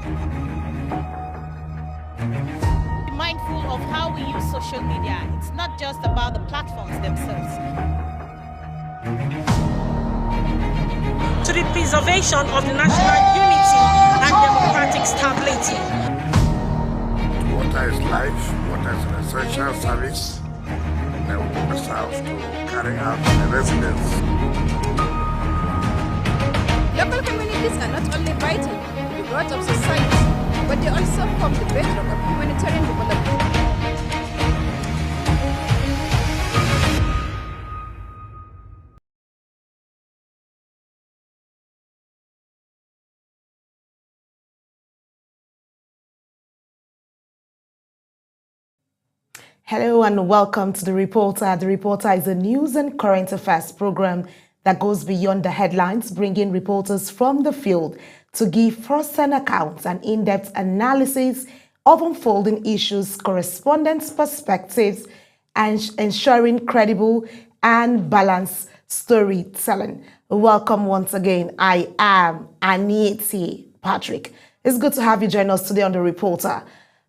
Be mindful of how we use social media. It's not just about the platforms themselves. To the preservation of the national unity and democratic stability. Water is life, water is an essential service, and we must have to carry out the residents. Local communities are not only vital to the growth of society, but they also form the bedrock of humanitarian development. Hello and welcome to The Reporter. The Reporter is a news and current affairs program that goes beyond the headlines, bringing reporters from the field to give first-hand accounts and in-depth analysis of unfolding issues, correspondents' perspectives, and ensuring credible and balanced storytelling. Welcome once again. I am Aniti Patrick. It's good to have you join us today on The Reporter.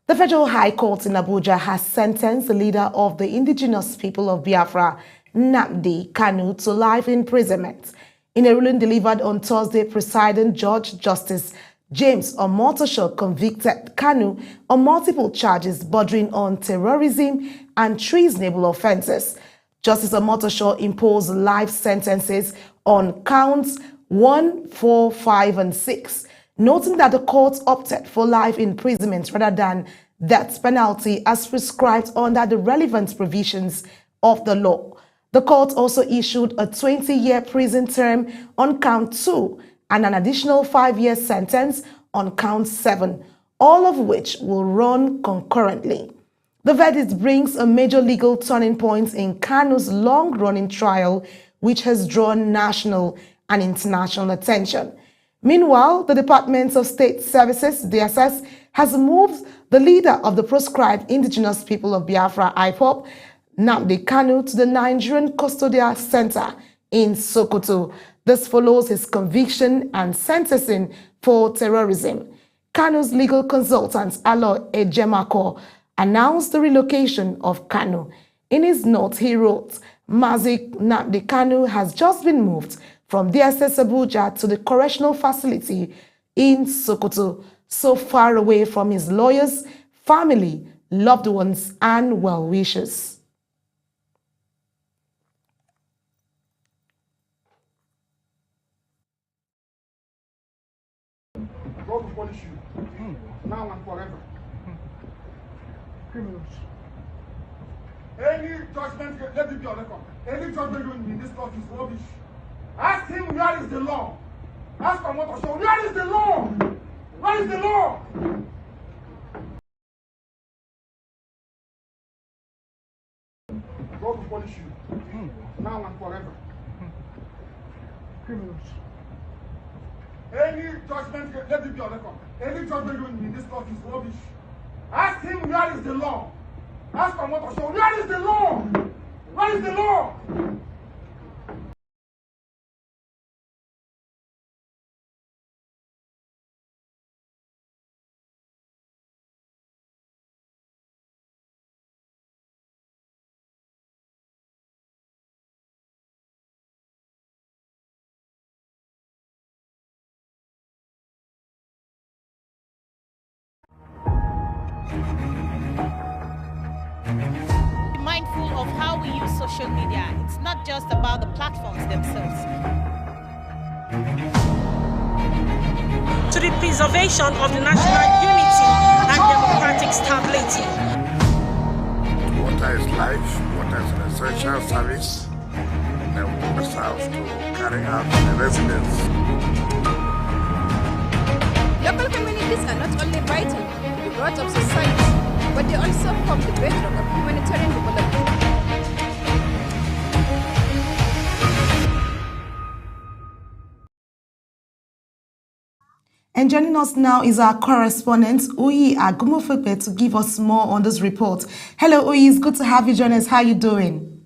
The Federal High Court in Abuja has sentenced the leader of the indigenous people of Biafra, Nnamdi Kanu, to life imprisonment. In a ruling delivered on Thursday, Presiding Judge Justice James Omotosho convicted Kanu on multiple charges bordering on terrorism and treasonable offenses. Justice Omotosho imposed life sentences on counts 1, 4, 5, and 6. Noting that the court opted for life imprisonment rather than death penalty as prescribed under the relevant provisions of the law. The court also issued a 20-year prison term on count 2 and an additional 5-year sentence on count 7, all of which will run concurrently. The verdict brings a major legal turning point in Kanu's long-running trial, which has drawn national and international attention. Meanwhile, the Department of State Services, DSS, has moved the leader of the proscribed indigenous people of Biafra, IPOB, Nnamdi Kanu, to the Nigerian Custodial Center in Sokoto. This follows his conviction and sentencing for terrorism. Kanu's legal consultant, Alo Ejemako, announced the relocation of Kanu. In his note, he wrote, Mazi Nnamdi Kanu has just been moved from DSS Abuja to the correctional facility in Sokoto, so far away from his lawyers, family, loved ones, and well-wishers. God will punish you now and forever. Criminals. Any judgment, let it be on record. Any judgment in this court is rubbish. Ask him where is the law. Ask him what to show. Where is the law? Where is the law? God will punish you now and forever. Criminals. Any judgment, let it be on record. Any judgment in this court is rubbish. Ask him where is the law. Ask him what to show. Where is the law? Where is the law? Be mindful of how we use social media. It's not just about the platforms themselves. To the preservation of the national unity and democratic stability. Water is life, water is an essential service, and we must have to carry out the residents. Local communities are not only vital to the growth of society, but they also form the bedrock of humanitarian development. And joining us now is our correspondent, Uyi Agumofepe, to give us more on this report. Hello, Uyi. It's good to have you join us. How are you doing?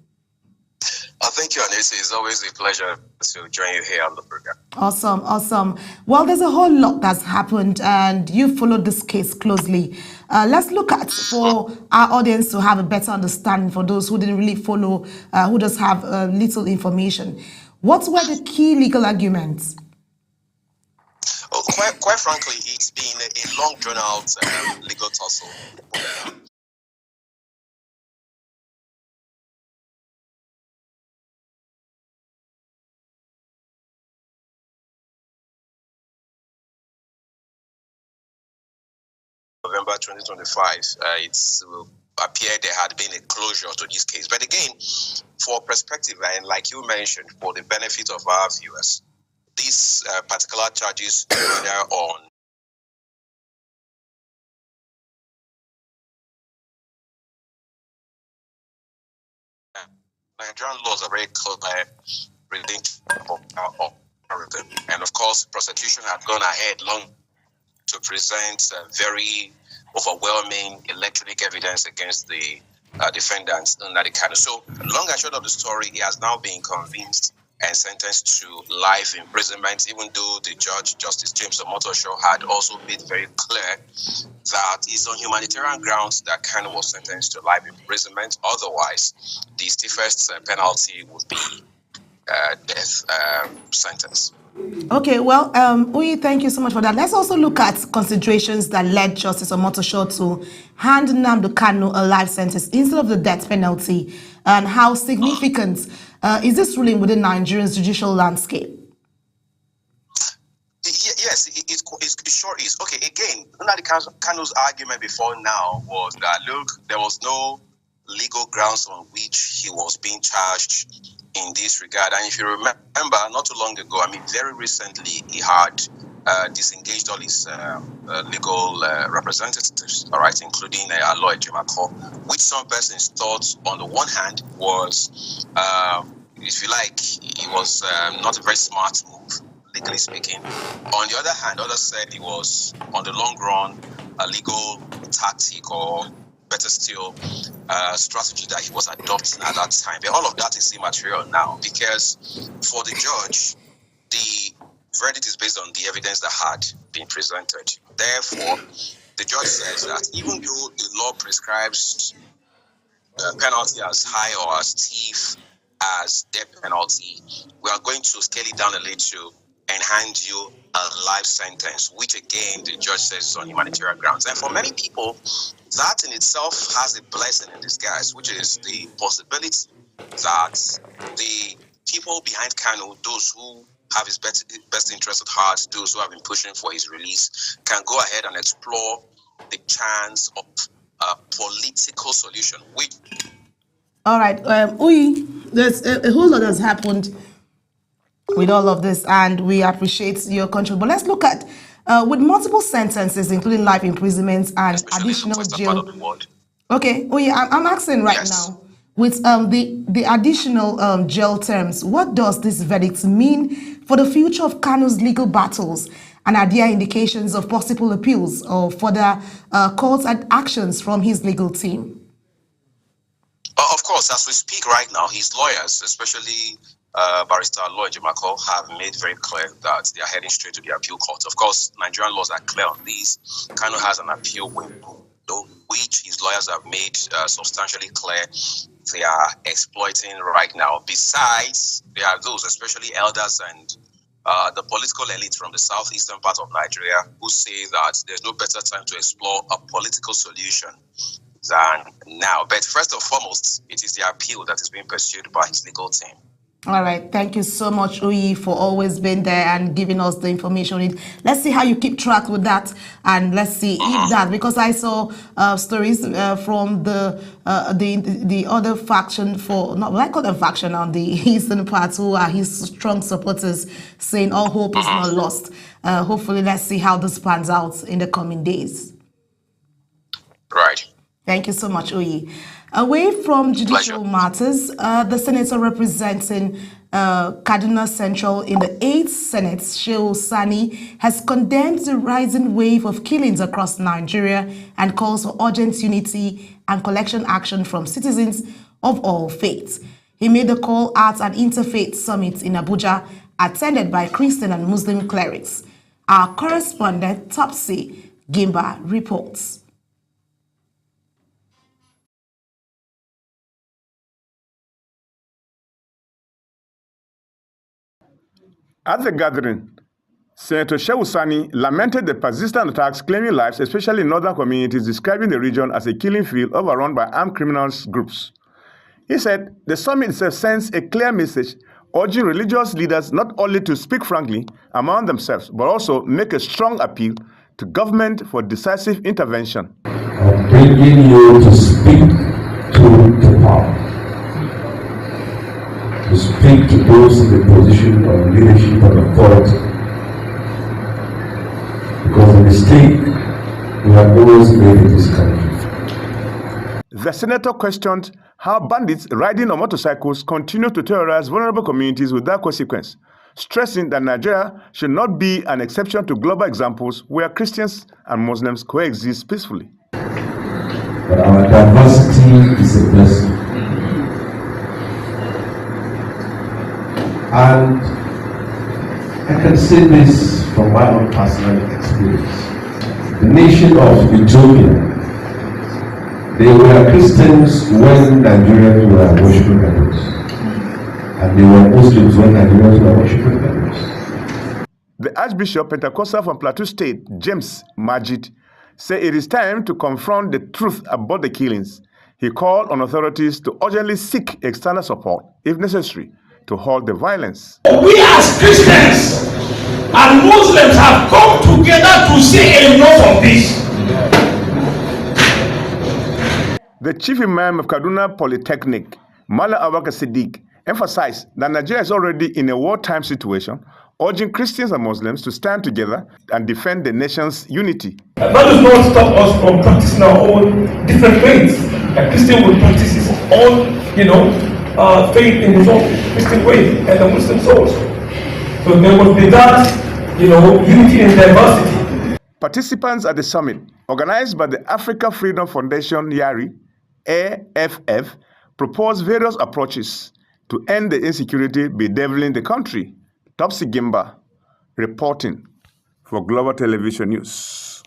thank you, Anissa. It's always a pleasure to join you here on the program. Awesome. Well, there's a whole lot that's happened, and you followed this case closely. Let's look at, for our audience to have a better understanding, for those who didn't really follow, who just have little information. What were the key legal arguments? Oh, quite frankly, it's been a long drawn-out legal tussle. November 2025, it appeared there had been a closure to this case. But again, for perspective, and like you mentioned, for the benefit of our viewers, these particular charges were on Nigerian laws are very clear and of course, prosecution had gone ahead long to present very overwhelming electronic evidence against the defendants in Nnamdi Kanu. So, long and short of the story, he has now been convinced and sentenced to life imprisonment, even though the judge, Justice James Omotosho, had also made very clear that it's on humanitarian grounds that Kanu was sentenced to life imprisonment. Otherwise, the stiffest penalty would be death sentence. Okay, well, Uyi, thank you so much for that. Let's also look at considerations that led Justice Omotosho to hand Nnamdi Kanu a life sentence instead of the death penalty, and how significant is this ruling within Nigeria's judicial landscape? Yes, it sure is. Okay, again, Nnamdi Kanu's argument before now was that, look, there was no legal grounds on which he was being charged in this regard. And if you remember, not too long ago, very recently, he had disengaged all his legal representatives, all right, including a lawyer, Jimako, which some persons thought, on the one hand, was, if you like, it was not a very smart move, legally speaking. On the other hand, others said it was, on the long run, a legal tactic, or better still, strategy that he was adopting at that time. But all of that is immaterial now, because for the judge, the verdict is based on the evidence that had been presented. Therefore, the judge says that even though the law prescribes penalty as high or as stiff as death penalty, we are going to scale it down a little and hand you a life sentence, which again the judge says is on humanitarian grounds. And for many people, that in itself has a blessing in disguise, which is the possibility that the people behind Kanu, those who have his best interest at heart, those who have been pushing for his release, can go ahead and explore the chance of a political solution. Which All right, Uyi, there's a whole lot has happened with all of this, and we appreciate your contribution. But let's look at, with multiple sentences, including life imprisonment and additional jail. Okay, Uyi, I'm asking right now, with the additional jail terms, what does this verdict mean for the future of Kanu's legal battles? And are there indications of possible appeals or further court actions from his legal team? Of course, as we speak right now, his lawyers, especially Barrister Lawyer Jimako, have made very clear that they are heading straight to the appeal court. Of course, Nigerian laws are clear on this. Kanu has an appeal window, which his lawyers have made substantially clear they are exploiting right now. Besides, there are those, especially elders and the political elite from the southeastern part of Nigeria, who say that there's no better time to explore a political solution than now. But first and foremost, it is the appeal that is being pursued by his legal team. All right. Thank you so much, Uyi, for always being there and giving us the information. Let's see how you keep track with that, and let's see if that, because I saw stories from the other faction, for not what I call a faction on the eastern part, who are his strong supporters, saying all hope is not lost. Hopefully, let's see how this pans out in the coming days. Right. Thank you so much, Uyi. Away from judicial matters, the senator representing Kaduna Central in the 8th Senate, Shehu Sani, has condemned the rising wave of killings across Nigeria and calls for urgent unity and collection action from citizens of all faiths. He made the call at an interfaith summit in Abuja, attended by Christian and Muslim clerics. Our correspondent, Topsy Gimba, reports. At the gathering, Senator Shehu Sani lamented the persistent attacks claiming lives, especially in northern communities, describing the region as a killing field overrun by armed criminals groups. He said the summit itself sends a clear message urging religious leaders not only to speak frankly among themselves, but also make a strong appeal to government for decisive intervention. I'm bringing you to speak to the power, to speak to those in the position of leadership and authority. Because the mistake we have always made in this country. The senator questioned how bandits riding on motorcycles continue to terrorize vulnerable communities without consequence, stressing that Nigeria should not be an exception to global examples where Christians and Muslims coexist peacefully. But our diversity is a blessing. And I can say this from my own personal experience. The nation of Ethiopia, they were Christians when Nigerians were worshiping idols, and they were Muslims when Nigerians were worshiping idols. The Archbishop Pentecostal from Plateau State, James Majid, said it is time to confront the truth about the killings. He called on authorities to urgently seek external support, if necessary, to halt the violence. We as Christians and Muslims have come together to say enough of this. The chief imam of Kaduna Polytechnic, Mala Abaka Siddiq, emphasized that Nigeria is already in a wartime situation, urging Christians and Muslims to stand together and defend the nation's unity. That does not stop us from practicing our own different faiths. A Christian will practice his own, faith in his own Christian way, and the Muslim souls. So there will be that, unity in diversity. Participants at the summit, organized by the Africa Freedom Foundation (YARI), AFF, proposed various approaches to end the insecurity bedeviling the country. Topsy Gimba, reporting for Global Television News.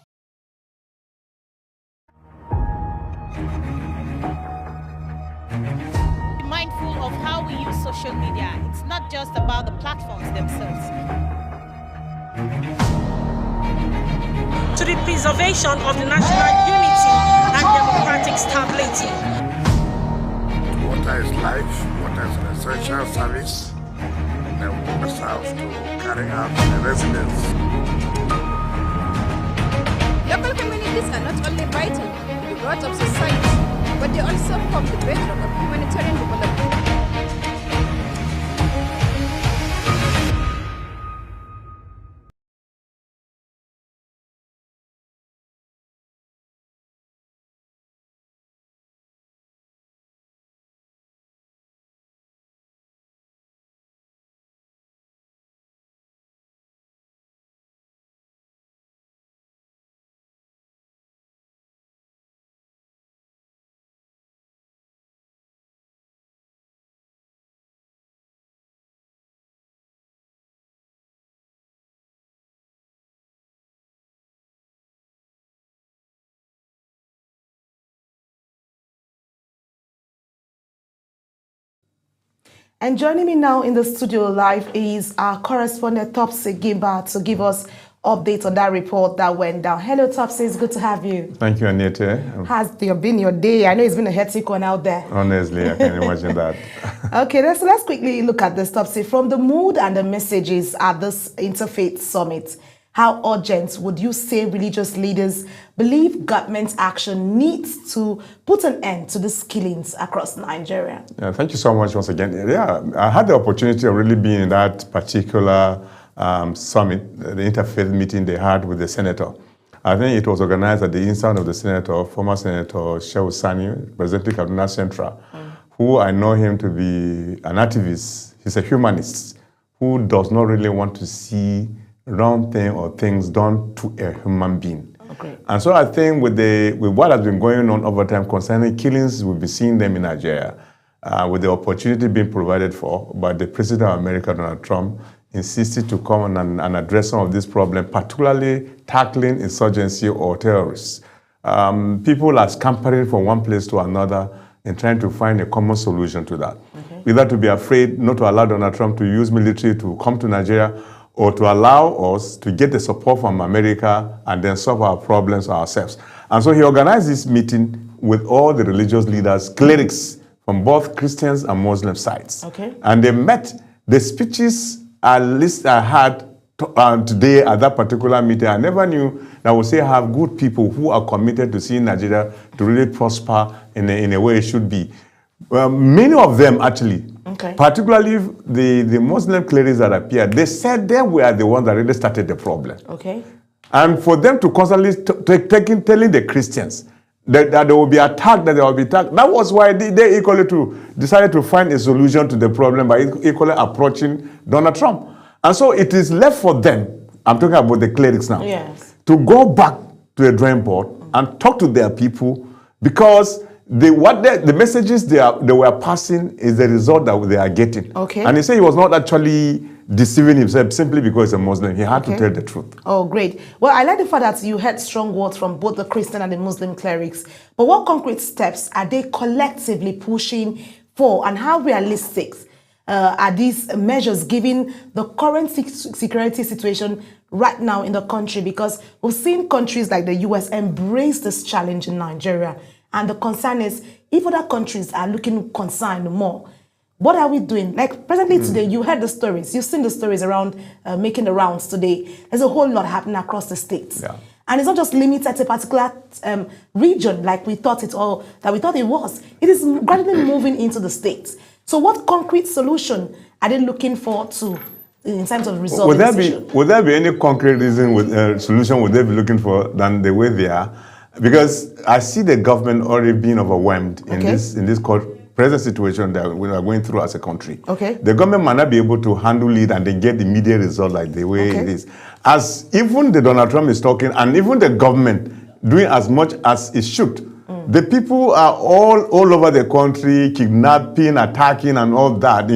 Mindful of how we use social media. It's not just about the platforms themselves. To the preservation of the national unity and democratic stability. Water is life, water is an essential service, and then we must have to carry out the residents. Local communities are not only vital to the growth of society, but they also form the bedrock of humanitarian development. And joining me now in the studio live is our correspondent Topsy Gimba to give us updates on that report that went down. Hello, Topsy. It's good to have you. Thank you, Anita. Has there been your day? I know it's been a hectic one out there. Honestly, I can imagine that. Okay, let's quickly look at this, Topsy. From the mood and the messages at this interfaith summit, how urgent would you say religious leaders believe government action needs to put an end to these killings across Nigeria? Yeah, thank you so much once again. Yeah, I had the opportunity of really being in that particular summit, the interfaith meeting they had with the senator. I think it was organized at the instance of the senator, former Senator Shehu Sani, representing Kaduna Central, who I know him to be an activist. He's a humanist who does not really want to see wrong thing or things done to a human being. Okay. And so I think with what has been going on over time concerning killings, we've been seeing them in Nigeria. with the opportunity being provided for by the President of America, Donald Trump, insisted to come and address some of these problems, particularly tackling insurgency or terrorists. People are scampering from one place to another and trying to find a common solution to that. Okay. Either to be afraid not to allow Donald Trump to use military to come to Nigeria, or to allow us to get the support from America and then solve our problems ourselves. And so he organized this meeting with all the religious leaders, clerics from both Christians and Muslim sides. Okay. And they met. The speeches at least I had today at that particular meeting, I never knew that we say have good people who are committed to seeing Nigeria to really prosper in a way it should be. Many of them actually, particularly the Muslim clerics that appeared, they said they were the ones that really started the problem. Okay. And for them to constantly telling the Christians that they will be attacked, that was why they equally decided to find a solution to the problem by equally approaching Donald Trump. And so it is left for them, I'm talking about the clerics now, yes, to go back to the drawing board and talk to their people, because the messages they were passing is the result that they are getting. Okay. And he said he was not actually deceiving himself simply because he's a Muslim. He had to tell the truth. Oh, great. Well, I like the fact that you heard strong words from both the Christian and the Muslim clerics. But what concrete steps are they collectively pushing for, and how realistic are these measures given the current security situation right now in the country? Because we've seen countries like the US embrace this challenge in Nigeria. And the concern is, if other countries are looking concerned more, what are we doing? Like presently today, you heard the stories. You've seen the stories around making the rounds today. There's a whole lot happening across the states. Yeah. And it's not just limited to a particular region like we thought it was. It is gradually moving into the states. So what concrete solution are they looking for in terms of resolving this issue? Would there be any concrete solution would they be looking for than the way they are? Because I see the government already being overwhelmed in this present situation that we are going through as a country. Okay. The government might not be able to handle it and then get immediate result like the way it is. As even the Donald Trump is talking, and even the government doing as much as it should. The people are all over the country, kidnapping, attacking, and all that.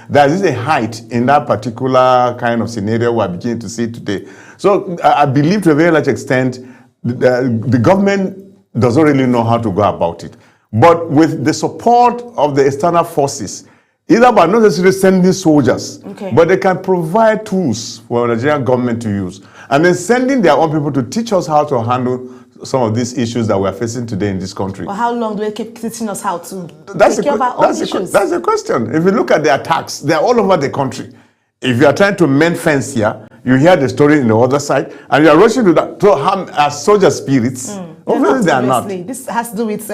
There is a height in that particular kind of scenario we are beginning to see today. So I believe to a very large extent, the government doesn't really know how to go about it. But with the support of the external forces, either by not necessarily sending soldiers, but they can provide tools for the Nigerian government to use. And then sending their own people to teach us how to handle some of these issues that we're facing today in this country. Well, how long do they keep teaching us how to take care of our own issues? That's the question. If you look at the attacks, they're all over the country. If you are trying to mend fence here, you hear the story in the other side, and you are rushing to harm our soldier spirits. Obviously, they are not. This has to do with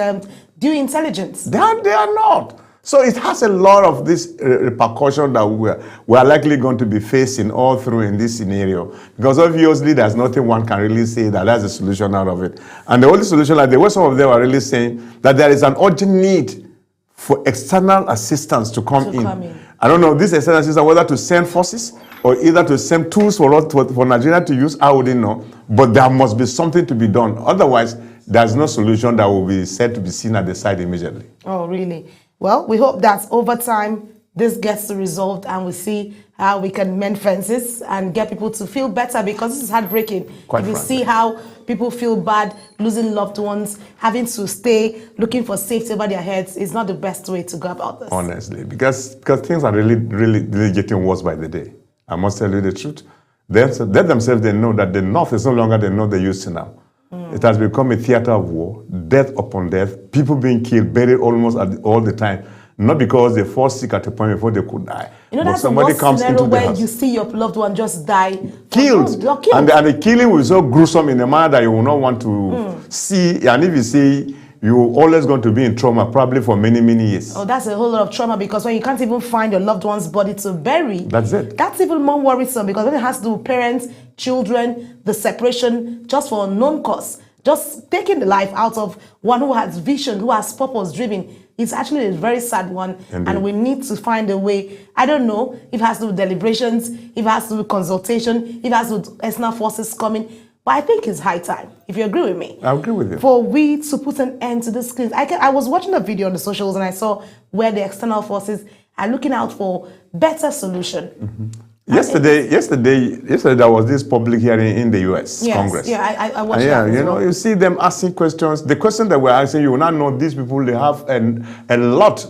due intelligence. They are not. So it has a lot of this repercussion that we are likely going to be facing all through in this scenario. Because obviously there's nothing one can really say that's a solution out of it. And the only solution, like the way some of them are really saying, that there is an urgent need for external assistance to come in. I don't know, this external assistance, whether to send forces or either to send tools for Nigeria to use, I wouldn't know. But there must be something to be done. Otherwise, there's no solution that will be said to be seen at the side immediately. Oh, really? Well, we hope that over time, this gets resolved and we see how we can mend fences and get people to feel better, because this is heartbreaking. If you see how people feel bad, losing loved ones, having to stay looking for safety over their heads is not the best way to go about this. Honestly, because things are really getting worse by the day. I must tell you the truth. They themselves, they know that the North is no longer the North they used to now. It has become a theater of war, death upon death, people being killed, buried almost all the time. Not because they fall sick at a point before they could die. You know, that's somebody comes into the house. You see your loved one just die. Killed. And the killing was so gruesome in a manner that you will not want to see. And if you see, you're always going to be in trauma, probably for many, many years. Oh, that's a whole lot of trauma, because when you can't even find your loved one's body to bury. That's it. That's even more worrisome, because when it has to do with parents, children, the separation, just for unknown cause, just taking the life out of one who has vision, who has purpose driven, it's actually a very sad one. Indeed. And we need to find a way. I don't know if it has to do with deliberations, if it has to do with consultation, if it has to do with external forces coming. But But I think it's high time, if you agree with me. I agree with you. For we to put an end to this cleanse. I was watching a video on the socials and I saw where the external forces are looking out for better solution. Mm-hmm. Yesterday, there was this public hearing in the U.S. Congress. Yeah, I watched that. Yeah, you know, you see them asking questions. The question that we're asking, you will not know these people. They have a lot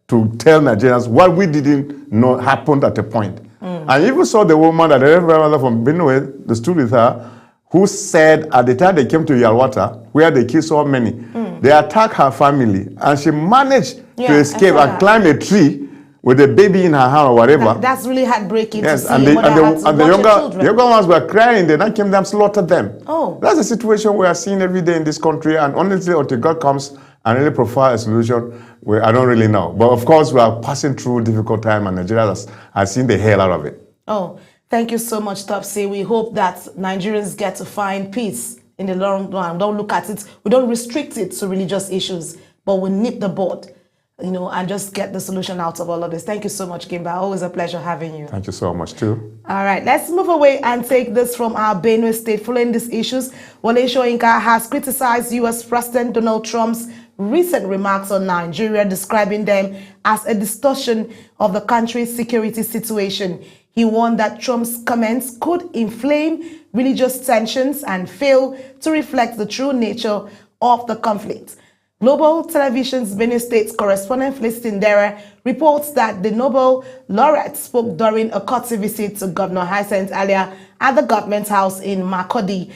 to tell Nigerians what we didn't know happened at a point. And you even saw the woman that the Reverend from Benue, the stood with her, who said at the time they came to Yalwata, where they killed so many, they attacked her family, and she managed to escape and climb a tree with a baby in her hand or whatever. That's really heartbreaking to see. And the younger ones were crying. They then came down and slaughtered them. Oh. That's the situation we are seeing every day in this country. And honestly, until God comes and really provide a solution, I don't really know. But of course, we are passing through a difficult time, and Nigeria has seen the hell out of it. Oh, thank you so much, Topsy. We hope that Nigerians get to find peace in the long run. Don't look at it. We don't restrict it to religious issues, but we nip the bud, you know, and just get the solution out of all of this. Thank you so much, Kimba. Always a pleasure having you. Thank you so much, too. All right, let's move away and take this from our Benue State. Following these issues, Wole Soyinka has criticized U.S. President Donald Trump's recent remarks on Nigeria, describing them as a distortion of the country's security situation. He warned that Trump's comments could inflame religious tensions and fail to reflect the true nature of the conflict. Global Television's Benue State correspondent Felicity Ndere reports that the Nobel laureate spoke during a courtesy visit to Governor Hyacinth Alia at the government house in Makurdi.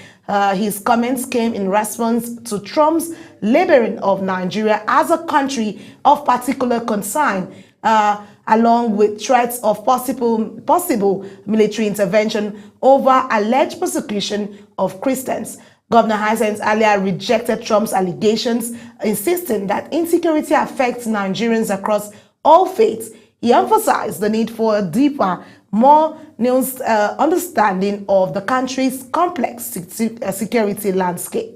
His comments came in response to Trump's labeling of Nigeria as a country of particular concern, along with threats of possible military intervention over alleged persecution of Christians. Governor Hyacinth Alia rejected Trump's allegations, insisting that insecurity affects Nigerians across all faiths. He emphasized the need for a deeper, more nuanced understanding of the country's complex security landscape.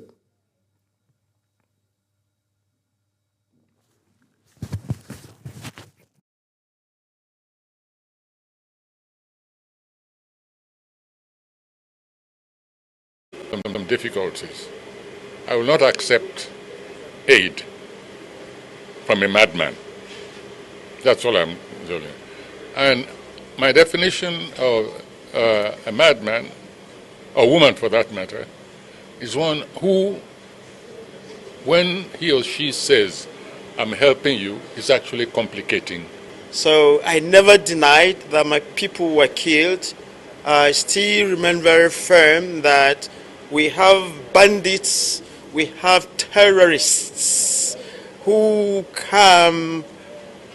Some difficulties. I will not accept aid from a madman. That's all I'm doing. And my definition of a madman, or woman for that matter, is one who, when he or she says, I'm helping you, is actually complicating. So I never denied that my people were killed. I still remain very firm that we have bandits, we have terrorists who come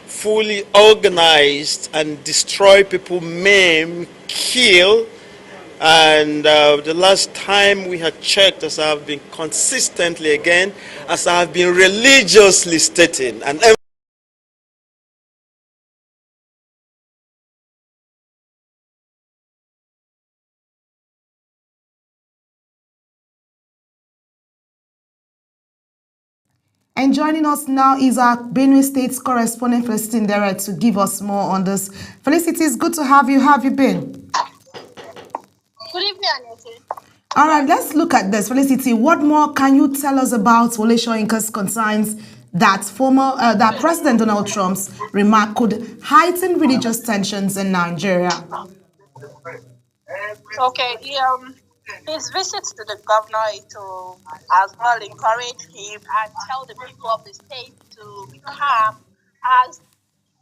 fully organized and destroy people, maim, kill. And the last time we had checked, as I have been consistently again, as I have been religiously stating, and And joining us now is our Benue State's correspondent, Felicity Ndere, to give us more on this. Felicity, it's good to have you. How have you been? Good evening, Anette. All right, let's look at this. Felicity, what more can you tell us about Wole Soyinka's concerns that that President Donald Trump's remark could heighten religious tensions in Nigeria? Okay, his visit to the governor is to as well encourage him and tell the people of the state to be calm. As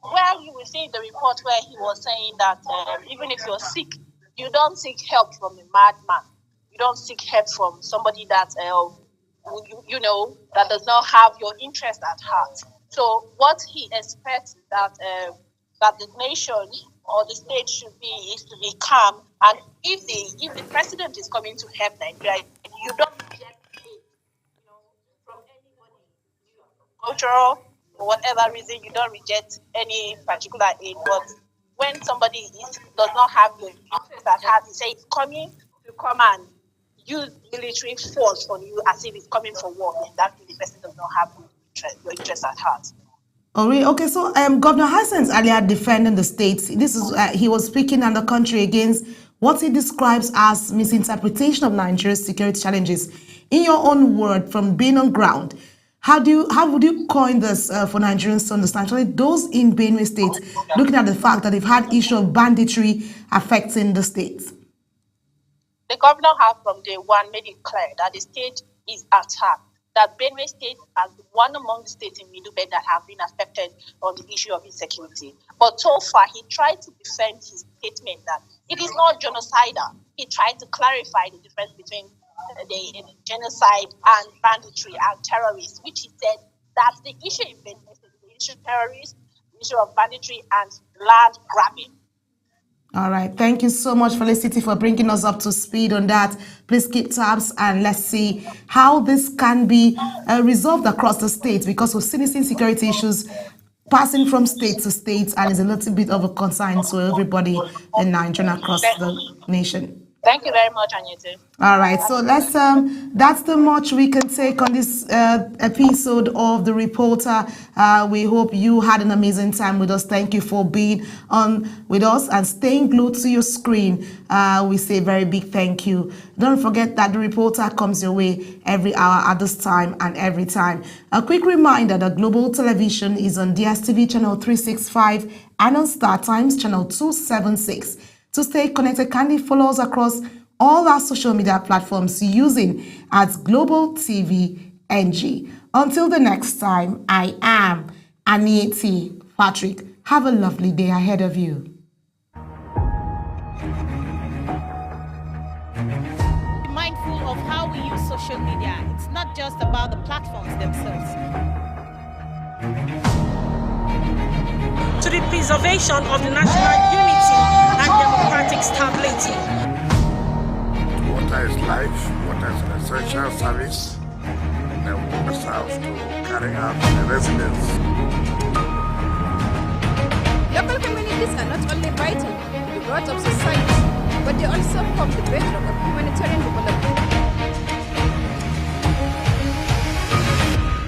well, you will see the report where he was saying that even if you're sick, you don't seek help from a madman. You don't seek help from somebody that that does not have your interest at heart. So what he expects that the nation or the state should be is to be calm. And if the president is coming to help Nigeria, you don't reject aid, from anybody, cultural or whatever reason, you don't reject any particular aid. But when somebody does not have your interest at heart, he says it's coming to come and use military force on you as if it's coming for war, and that the person does not have your interest at heart. Oh, really? Okay, so Governor Hyacinth Alia defending the states. This is he was speaking on the country against what he describes as misinterpretation of Nigeria's security challenges. In your own word, from being on ground, how would you coin this for Nigerians to understand, especially those in Benue State, looking at the fact that they've had issue of banditry affecting the state? The governor has from day one made it clear that the state is attacked, that Benue State is one among the states in Middle Belt that have been affected on the issue of insecurity. But so far, he tried to defend his statement that it is not genocidal. He tried to clarify the difference between the genocide and banditry and terrorists, which he said that's the issue in Benue State, the issue of terrorists, the issue of banditry and land grabbing. All right. Thank you so much, Felicity, for bringing us up to speed on that. Please keep tabs and let's see how this can be resolved across the state, because we've seen insecurity issues passing from state to state and is a little bit of a concern to everybody in Nigeria across the nation. Thank you very much, Anyete. All right, so let's that's the much we can take on this episode of The Reporter. We hope you had an amazing time with us. Thank you for being on with us and staying glued to your screen. We say a very big thank you. Don't forget that The Reporter comes your way every hour at this time and every time. A quick reminder that Global Television is on DSTV channel 365 and on Star Times channel 276. To stay connected, kindly follow us across all our social media platforms using @Global TV NG. Until the next time, I am Anieti Patrick. Have a lovely day ahead of you. Be mindful of how we use social media. It's not just about the platforms themselves. To the preservation of the national unity and democratic stability. Water is life, water is an essential service, and we must have to carry out the residents. Local communities are not only vital to the growth of society, but they also form the bedrock of humanitarian development.